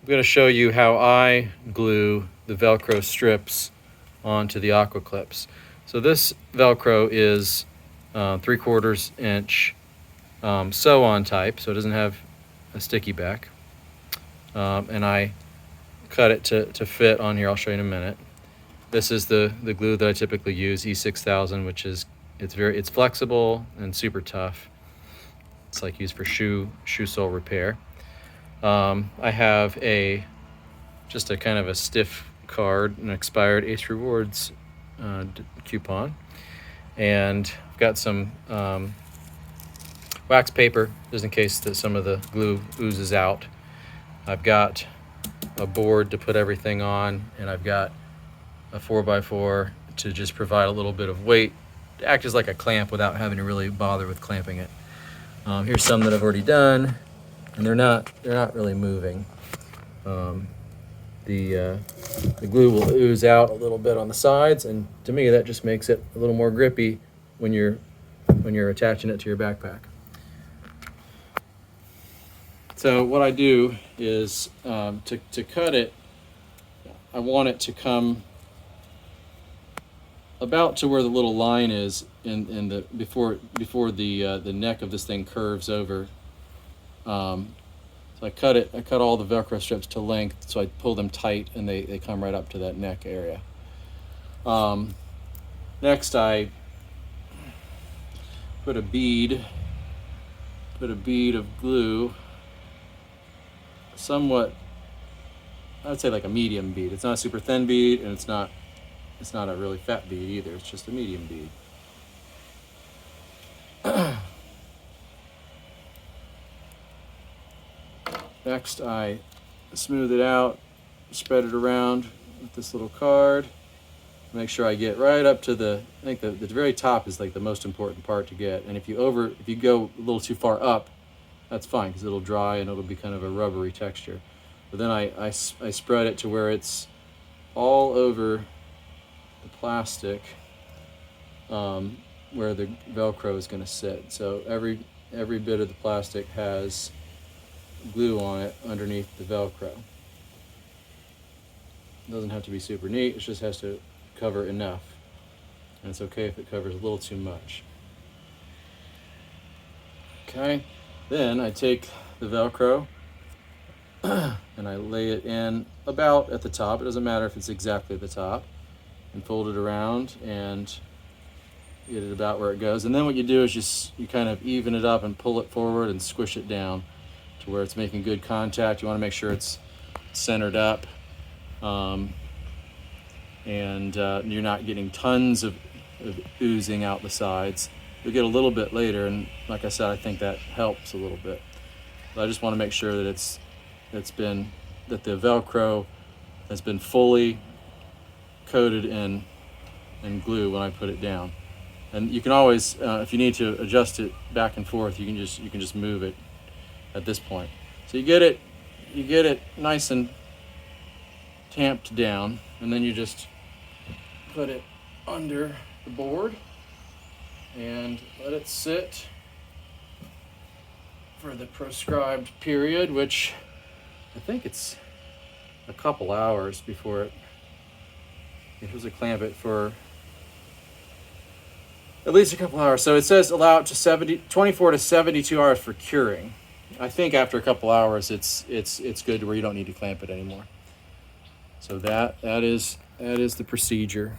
I'm going to show you how I glue the Velcro strips onto the AquaClips. So this Velcro is 3/4 inch sew-on type, so it doesn't have a sticky back. And I cut it to fit on here. I'll show you in a minute. This is the glue that I typically use, E6000, which is it's flexible and super tough. It's like used for shoe sole repair. I have just a kind of a stiff card, an expired Ace Rewards coupon, and I've got some wax paper just in case that some of the glue oozes out. I've got a board to put everything on, and I've got a 4x4 to just provide a little bit of weight to act as like a clamp without having to really bother with clamping it. Here's some that I've already done, and they're not really moving. The glue will ooze out a little bit on the sides, and to me that just makes it a little more grippy when you're attaching it to your backpack. So what I do is to cut it, I want it to come about to where the little line is in the before the neck of this thing curves over. So I cut all the Velcro strips to length, so I pull them tight and they come right up to that neck area. Next I put a bead of glue, somewhat, I would say like a medium bead. It's not a super thin bead, and it's not a really fat bead either. It's just a medium bead. Next, I smooth it out, spread it around with this little card. Make sure I get right up to I think the very top is like the most important part to get. And if you go a little too far up, that's fine, because it'll dry and it'll be kind of a rubbery texture. But then I spread it to where it's all over the plastic, where the Velcro is going to sit. So every bit of the plastic has glue on it underneath the Velcro. It doesn't have to be super neat, it just has to cover enough. And it's okay if it covers a little too much. Okay, then I take the Velcro and I lay it in about at the top. It doesn't matter if it's exactly at the top. And fold it around and get it about where it goes. And then what you do is you kind of even it up and pull it forward and squish it down to where it's making good contact. You want to make sure it's centered up, and you're not getting tons of oozing out the sides. You'll get a little bit later, and like I said, I think that helps a little bit. But I just want to make sure that that the Velcro has been fully coated in glue when I put it down. And you can always, if you need to adjust it back and forth, you can just move it at this point. So you get it nice and tamped down, and then you just put it under the board and let it sit for the prescribed period, which I think it's a couple hours before it was a clamp it for at least a couple hours. So it says allow it to 24 to 72 hours for curing. I think after a couple hours it's good to where you don't need to clamp it anymore. So that is the procedure.